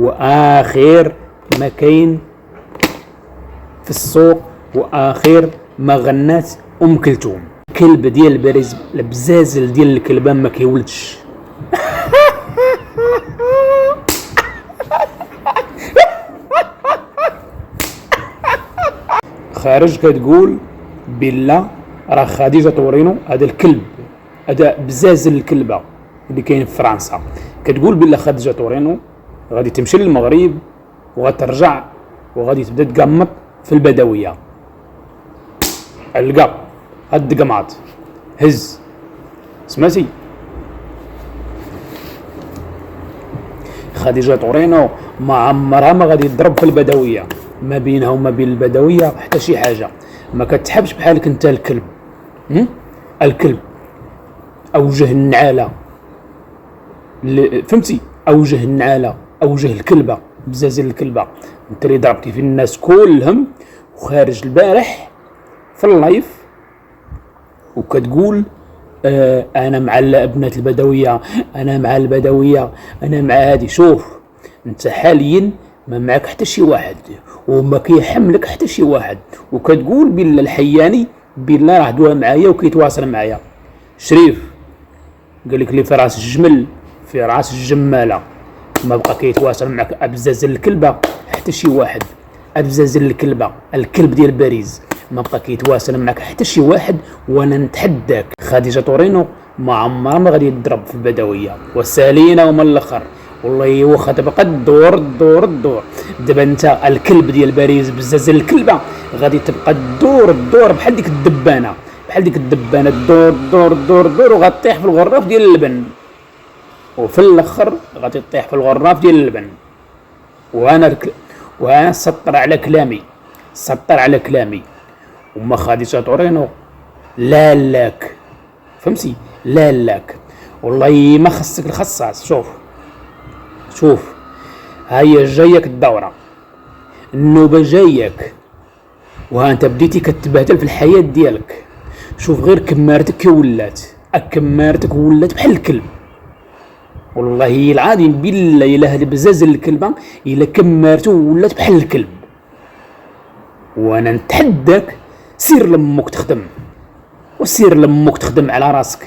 واخر ما كاين في السوق واخر ما غنات كلثوم. كلب ديال الباريس البزازل ديال الكلبه ما كيولدش. خارج كتقول بلا راه خديجه طورينو هذا الكلب هذا بزازل الكلبه اللي كاين في فرنسا، كتقول بلا خديجه طورينو غادي تمشي للمغرب وغترجع وغادي تبدا تقمط في البدويه. القى هاد القماط هز سمعتي. خديجه طورينو ما عمرها ما غادي تضرب في البدويه، ما بينها وما بين البدويه حتى شي حاجه. ما كتحبش بحالك انت الكلب. الكلب اوجه النعاله فهمتي، اوجه النعاله اوجه الكلبه بزازل الكلبه. انت اللي ضربتي في الناس كلهم وخارج البارح في اللايف وكتقول انا مع ابنات البدويه، انا مع البدويه، انا مع هادي. شوف انت حاليا ما معك حتى شي واحد وما كيحملك حتى شي واحد، وكتقول بلا الحياني بلا راه دوا معايا وكيتواصل معايا. شريف قال لك لي في راس الجمل في راس الجماله، ما بقى كيتواصل معك ابزاز الكلبه حتى شي واحد. ابزاز الكلبه الكلب ديال باريس ما بقى كيتواصل معك حتى شي واحد. وانا نتحداك خديجه طورينو ما عمرها ما غادي تضرب في البدويه وسالينا ومن الاخر. والله واخا تبقى الدور دابا انت الكلب ديال باريس بزاز الكلبه غادي تبقى الدور بحال ديك الدبانه الدور وغطيح في الغراف ديال اللبن، وفي الاخر غادي تطيح في الغراف ديال اللبن. وانا سطر على كلامي وما خديجه طورينو لا لاك فهمتي، لا لاك والله ما خصك الخصاص. شوف هيا جايك الدوره النوبه جايك وها انت بديتي كتبهدل في الحياه ديالك. شوف غير كمارتك كي ولات بحال الكلب. والله العظيم بالله الا هاد بزاز الكلبه الا كمارته ولات بحال الكلب. وانا نتحداك سير لامك تخدم على راسك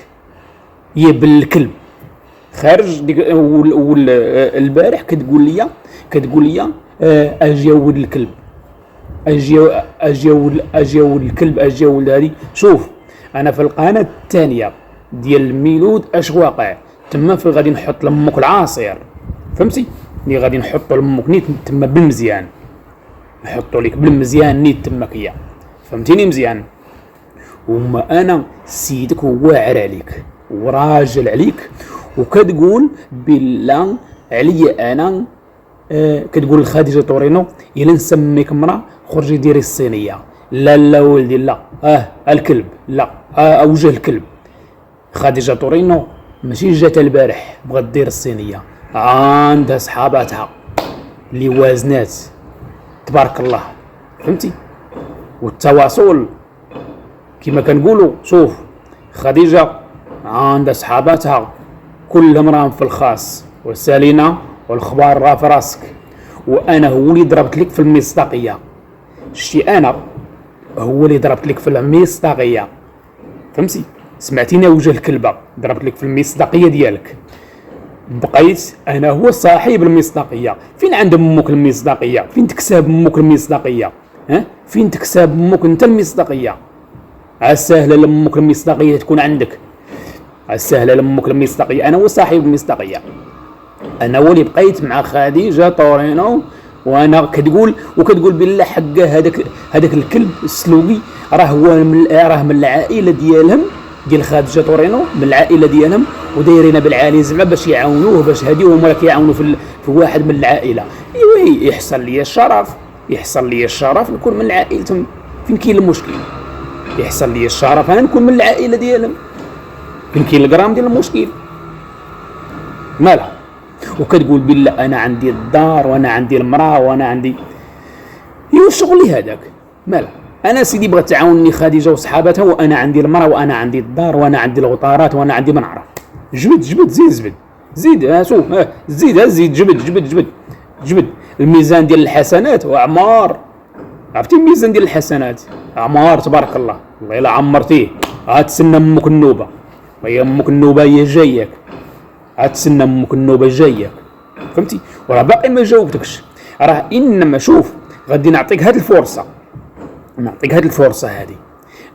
يا بالكلب. خارج ديك البارح كتقول لي اجي ولد الكلب اجي ولد هذه. شوف انا في القناه الثانيه ديال ميلود اش واقع تما في غادي نحط لامك العصير فهمتي، اللي غادي نحطو لامك نيت تما بالمزيان، نحطو لك بالمزيان نيت تماك هي فهمتيني مزيان. وما انا سيدك واعر عليك وراجل عليك وكتقول بالله عليا انا كتقول لخديجه طورينو الا نسميك مرا خرجي ديري الصينيه. لا ولدي لا الكلب لا اوجه الكلب. خديجه طورينو ماشي جات البارح بغات دير الصينيه، عندها صحاباتها اللي وازنات تبارك الله فهمتي. والتواصل كما كنقولوا. شوف خديجه عندها صحاباتها كلهم راهم في الخاص والسالينا والخبار راه في راسك. وانا هو اللي ضربت لك في المصداقيه. شتي انا هو اللي ضربت لك في المصداقيه فهمتي، سمعتيني وجه الكلبه ضربت لك في المصداقيه ديالك. بقيت انا هو صاحب المصداقيه. فين عند امك المصداقيه؟ فين تكسب امك المصداقيه؟ فين تكسب امك انت المصداقيه؟ عساهله لامك المصداقيه تكون عندك، عساهله لامك المصداقيه. انا هو صاحب المصداقيه، انا هو اللي بقيت مع خديجه طورينو. وانا كتقول بالله حق هذاك الكلب السلوقي راه من العائله ديالهم ديال خديجه طورينو، من العائله ديالهم ودايرين بالعالي زعما باش يعاونوه باش هادي هما كيعاونوا في واحد من العائله. ايوا يحصل لي الشرف نكون من عائلتهم. فين كاين المشكل؟ يحصل لي الشرف انا نكون من العائله ديالهم. فين كاين الجرام ديال المشكل؟ مالها؟ وكتقول بالله انا عندي الدار وانا عندي المراه وانا عندي ايوا شغلي هذاك. مالها؟ انا سيدي بغات تعاونني خديجه وصحاباتها وانا عندي المراه وانا عندي الدار وانا عندي الغطارات وانا عندي ما نعرف. جبد زيد زيد شوف زيد جبد جبد الميزان ديال الحسنات وعمار. عرفتي الميزان ديال الحسنات عمار تبارك الله، والله الا عمرتيه غتسنى امك النوبه، وهي امك النوبه هي جاياك، غتسنى امك النوبه جاياك. فهمتي؟ وراه باقي ما جاوبتكش، راه انما شوف غادي نعطيك هاد الفرصه، نعطيك هاد الفرصه هادي،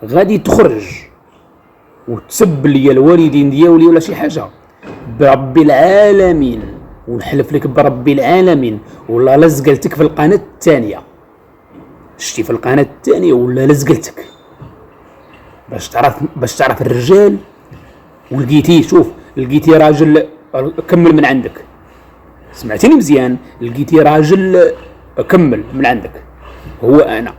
غادي تخرج وتسب لي الوالدين ديالي ولا شي حاجه برب العالمين، ونحلف لك برب العالمين ولا لزقلتك في القناه الثانيه، شتي في القناه الثانيه ولا لزقلتك باش تعرف الرجال. ولقيتيه شوف لقيتي راجل كمل من عندك، سمعتيني مزيان، لقيتي راجل كمل من عندك، هو انا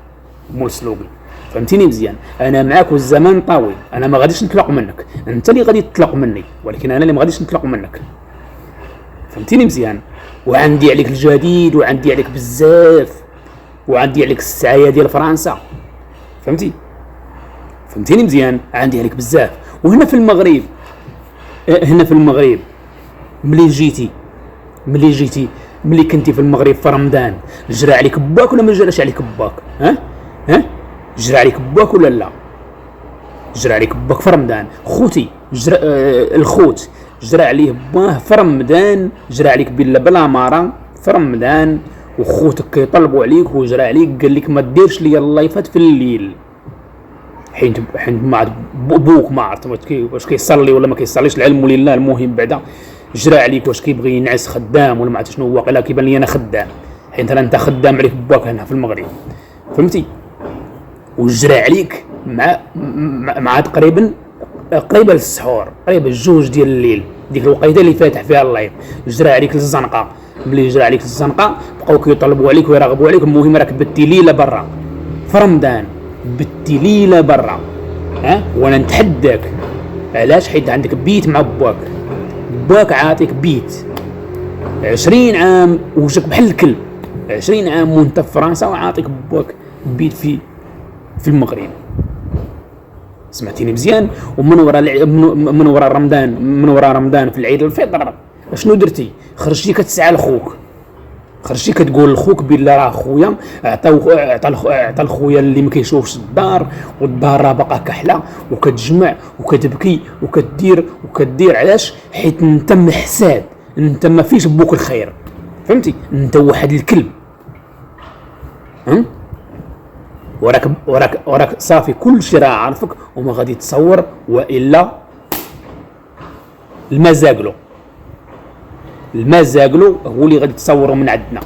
مول سلوقي. فهمتيني مزيان، انا معاك والزمان طويل، انا ما غاديش نطلق منك، انت اللي غادي تطلق مني، ولكن انا اللي ما غاديش نطلق منك. فهمتيني مزيان، وعندي عليك الجديد وعندي عليك بزاف، وعندي عليك السعايه ديال فرنسا. فهمتيني مزيان، عندي عليك بزاف. وهنا في المغرب، هنا في المغرب ملي جيتي ملي كنتي في المغرب في رمضان، جرى عليك باك ولا ما جراش عليك باك؟ ها جرى عليك باك ولا لا؟ جرى عليك باك في رمضان خوتي، جرى الخوت جرى عليه باه في رمضان، جرى عليك بلا مارا في رمضان، وخوتك كيطلبوا عليك وجرى عليك قال لك ما ديرش لي اللايفات في الليل، حين ما بوك ما عرفت واش كيصلي ولا ما كيصليش، العلم لله. المهم بعدا جرى عليك واش كيبغي ينعس خدام ولا ما عرفت شنو، واقيلا كيبان لي انا خدام، حيت انت خدام عليك باك هنا في المغرب. فهمتي؟ وجرى عليك مع تقريبا للسحور، قريبا الجوج ديال الليل، ديك الوقيته اللي فاتح فيها اللايف، جرى عليك للزنقه. ملي جرى عليك للزنقه بقاو كيطلبوا عليك ويرغبوا عليك. المهم راك بتي ليله برا في رمضان، بتي ليله برا، وانا نتحداك. علاش؟ حيت عندك بيت مع باك عاطيك بيت 20 عام وجهك بحال الكلب، 20 عام وانت في فرنسا وعاطيك باك بيت في المغرب. سمعتيني مزيان؟ ومن وراء رمضان في العيد الفطر شنو درتي؟ خرجتي كتسعى لخوك، خرجتي كتقول لخوك بلا راه خويا عطى الخويا اللي ما كيشوفش الدار، والدار راه باقا كحله، وكتجمع وكتبكي وكدير. علاش؟ حيت انت محساد، انت ما فيش بوك الخير. فهمتي؟ انت واحد الكلب. وراك صافي كل شيء راه عارفك وما غادي تصور، والا الماء زاقلو هو اللي غادي تصوروا من عندنا،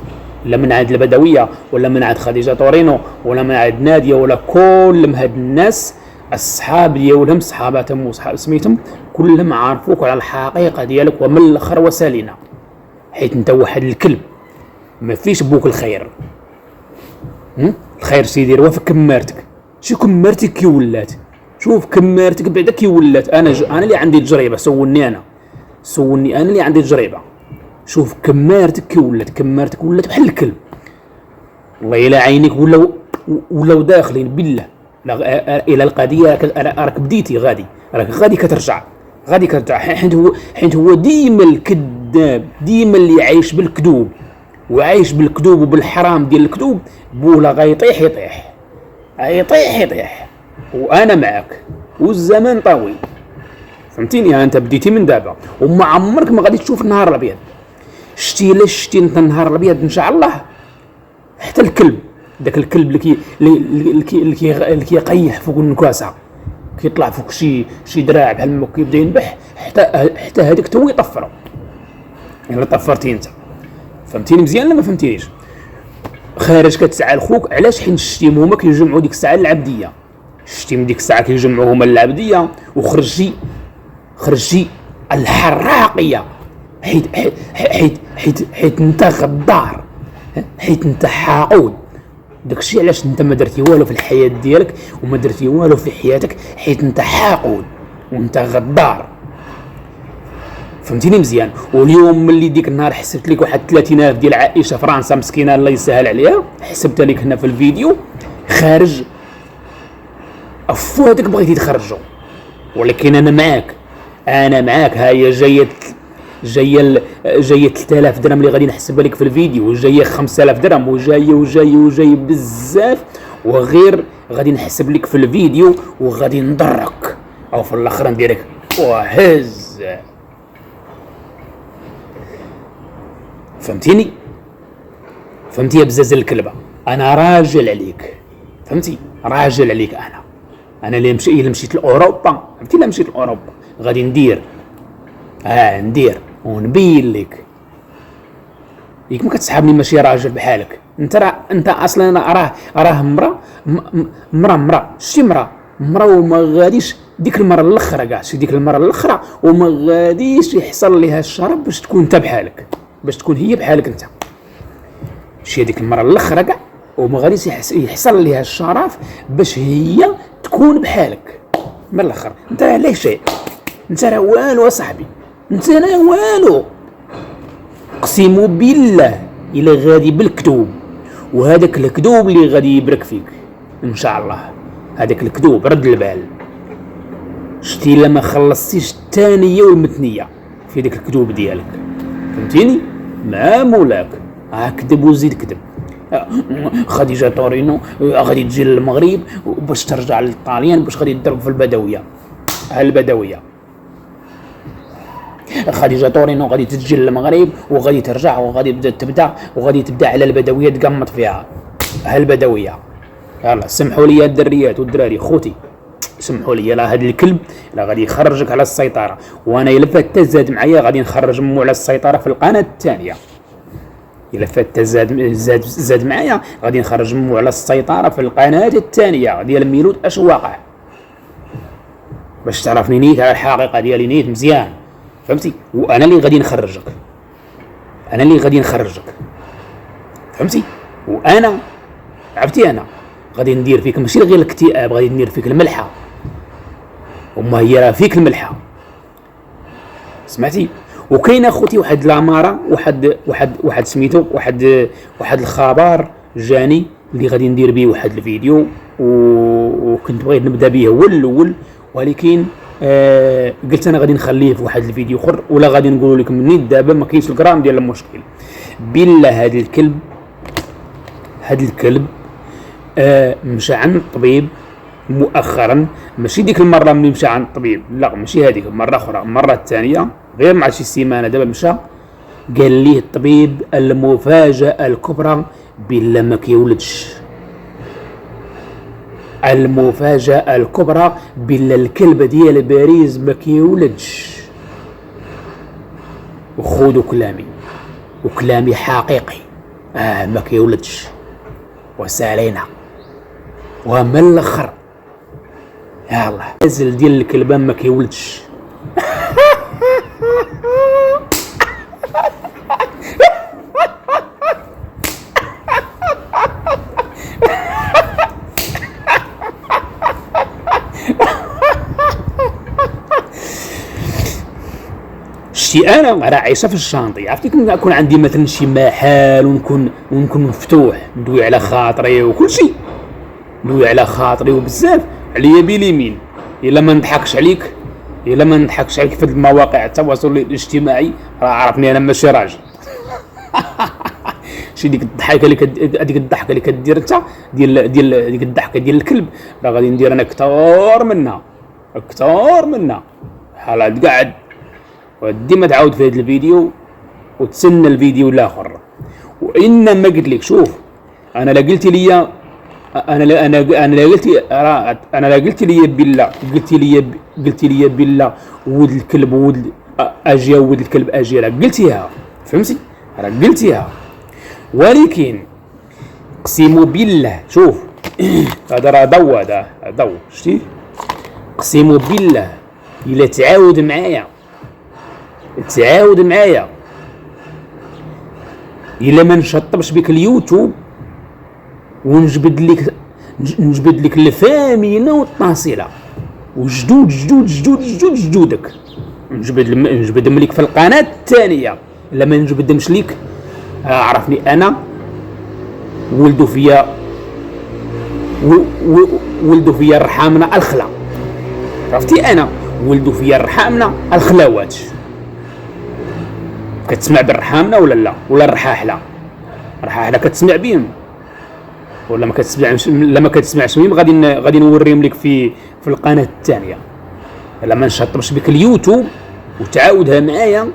لا من عند البدويه ولا من عند خديجه طورينو ولا من عند ناديه ولا كل هاد الناس الصحاب ديالهم صحاباتهم وصحاب سميتهم كلهم عارفوك على الحقيقه ديالك ومن الاخر وسالينا، حيت انت واحد الكلب ما فيش بوك الخير. الخير سيدي راه في كمارتك. شي كمارتك كي ولات، شوف كمارتك بعدا كي ولات. انا اللي عندي تجربه، سولني انا اللي عندي تجربه. شوف كمارتك كي ولات بحال الكلب، والله الا عينيك ولاو داخلين بالله. الى القضيه راك بديتي غادي كترجع حيت هو ديما الكذاب، ديما اللي عايش بالكذوب وبالحرام ديال الكذوب، بولا غيطيح وانا معاك والزمان طويل. فهمتيني؟ انت بديتي من دابا وما عمرك ما غادي تشوف النهار الابيض. شتي انت النهار الابيض ان شاء الله. حتى الكلب، داك الكلب اللي كيقيح فوق النكاسه، كيطلع فوق شي دراع بحال ما كيبدا ينبح، حتى هذاك تو يطفروا. الا طفرتي انت. فهمتيني مزيان ولا ما فهمتينيش؟ خارج كتسعى لخوك. علاش؟ حيت الشتيم هما كيجمعوا ديك الساعه للعبديه، الشتيم ديك الساعه كيجمعوا هما للعبديه. وخرجتي الحراقيه، حيت انت غدار، حيت انت حاقود. داكشي علاش انت ما درتي والو في الحياه ديالك وما درتي والو في حياتك، حيت انت حاقود وانت غدار. فهمتيني مزيان؟ واليوم ملي ديك النهار حسبت لك واحد 30,000 ديال عائشه فرنسا مسكينه الله يسهل عليها، حسبتها لك هنا في الفيديو خارج افواتك بغيتي تخرجوا، ولكن انا معاك. ها هي جايه 3000 درهم اللي غادي نحسبها لك في الفيديو، وجايه 5000 درهم، وجاي بزاف، وغير غادي نحسب لك في الفيديو وغادي نضرك، او في الاخر نديرك وهز. فهمتيني؟ فهمتي يا بزاز الكلبه؟ انا راجل عليك، فهمتي؟ راجل عليك. انا اللي مشيت لاوروبا، فهمتي؟ لا مشيت لاوروبا غادي ندير ونبين لك. ياك ما كتسحبني ماشي راجل بحالك انت اصلا راه مرا شتي مرا وما غاديش ديك المره الاخرى كاع شي ديك المره الاخرى وما غاديش يحصل ليها الشرب باش تكون انت بحالك، باش تكون هي بحالك انت. شي هذيك المره الاخرى كاع وما غاديش يحصل ليها الشرف باش هي تكون بحالك. من الاخر انت لا شيء، انت راه والو صاحبي، انت راه والو. اقسم بالله الا غادي بالكذوب، وهذاك الكذوب اللي غادي يبرك فيك ان شاء الله، هذاك الكذوب رد البال. شتي لما خلصتيش الثانيه والمثنيه في داك الكذوب ديالك، فهمتيني؟ مع مولاك كذب وزيد كذب. خديجه تورينو غادي تجي للمغرب باش ترجع للطاليان باش غادي تضرب في البدويه. خديجه تورينو غادي تجي للمغرب وغادي ترجع وغادي تبدا على البدويه تقمط فيها. البدويه يلا سمحوا لي الدريات والدراري خوتي، سمحوا لي. لا هذا الكلب لا غادي يخرجك على السيطره، وانا الا فات زاد معايا غادي نخرج مو على السيطره في القناه الثانيه. الا فات زاد معايا غادي نخرج مو على السيطره في القناه الثانيه ديال ميلود اشواق، باش تعرفني نيت على الحقيقه ديالي نيت مزيان، فهمتي؟ وانا اللي غادي نخرجك، فهمتي؟ وانا عرفتي انا غادي ندير فيك ماشي غير الاكتئاب، غادي ندير فيك الملحه، وما هي راه فيك الملحه، سمعتي؟ وكاين اخوتي واحد الاماره، واحد سميتو واحد الخبر جاني اللي غادي ندير به واحد الفيديو، وكنت بغيت نبدا به هو الاول، ولكن قلت انا غادي نخليه في واحد الفيديو اخر، ولا غادي نقول لكم مني دابا ما كاينش الجرام ديال المشكل. بالله هذا الكلب مشى عند الطبيب مؤخرا، ماشي ديك المره ملي مشى عند الطبيب، لا ماشي هذيك، مره اخرى، المره الثانيه غير مع شي سيمانه دابا مشى، قال ليه الطبيب المفاجاه الكبرى بالله ما كيولدش. المفاجاه الكبرى بالله الكلب ديال باريس ما كيولدش. وخذوا كلامي وكلامي حقيقي، ما كيولدش وسالينا. ومن الاخر يلا نزل ديال الكلبان ما كيولدش. شتي انا راه عايشه في الشانطي، عرفتي كون عندي مثلا شي محل ونكون مفتوح، ندوي على خاطري وكل شيء، ندوي على خاطري وبزاف عليا باليمين. الا ما نضحكش عليك في المواقع التواصل الاجتماعي راه عرفني انا ماشي راجل. شي ديك الضحكه اللي كدير انت ديال ديك الضحكه ديال الكلب، راه غادي ندير انا اكثر منها. حالات قاعد وديما تعاود في هذا الفيديو وتسنى الفيديو الاخر. وانما قلت لك شوف، انا لا قلت لي بالله ولد الكلب اجي ولد الكلب اجي، راه قلتيها، فهمتي؟ راه قلتيها، ولكن اقسم بالله شوف هذا راه ضو شتي، اقسم بالله الا تعاود معايا الا ما نشطبش بك اليوتيوب ونجبد لك الفاميله والطاسله وجدودك، نجبدهم لك في القناه الثانيه. لما نجبدهمش لك عرفني انا ولدوا فيا رحامنا الخلا، عرفتي؟ انا ولدوا فيا رحامنا الخلاوات، كتسمع بالرحامنه ولا لا؟ ولا الرحاحله؟ الرحاحله كتسمع بهم ولا ما كتسمعش؟ لا ما كتسمعش بهم. غادي نوريهم لك في القناه الثانيه. لما نشطبش بك اليوتيوب وتعاودها معايا،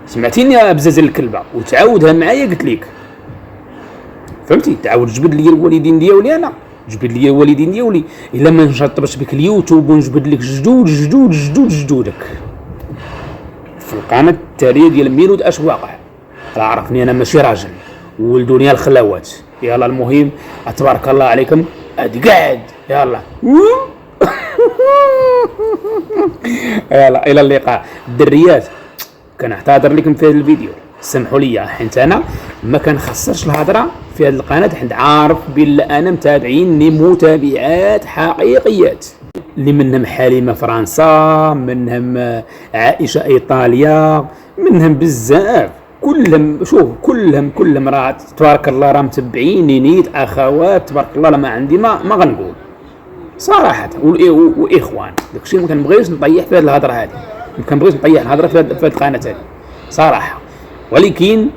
سمعتيني يا بزاز الكلبه، وتعاودها معايا قلت لك، فهمتي؟ تعاود جبد لي الوالدين ديالي، انا جبد لي الوالدين ديالي. الا ما نشطبش بك اليوتيوب ونجبد لك جدودك في القناه التاليه ديال ميلود اش واقع. راه عرفني انا ماشي راجل، ولدوني الخلاوات. يلا المهم تبارك الله عليكم، ادي قاعد يلا. يلا الى اللقاء الدريات. كنعتذر لكم في هذا الفيديو، سمحوا لي حيت انا ما كنخسرش الهضره في هذه القناه، حيت عارف بلا انا متابعيني متابعات حقيقيات، اللي منهم حليمه فرنسا، منهم عائشه ايطاليا، منهم بزاف، كلهم شوف كلهم راه تبارك الله راه متبعيني نيت اخوات تبارك الله. ما عندي ما غنقول صراحه، واخوان داكشي ما كنبغيش نطيح في هذه الهضره هذه، ما كنبغيش نطيح الهضره في هذه القناه هذه صراحه. ولكن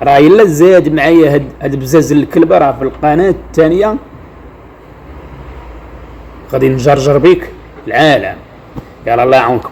راه الا زاد معايا هاد بزاز الكلبه راه في القناه الثانيه غادي نجرجر بك العالم. يلا الله يعاونكم.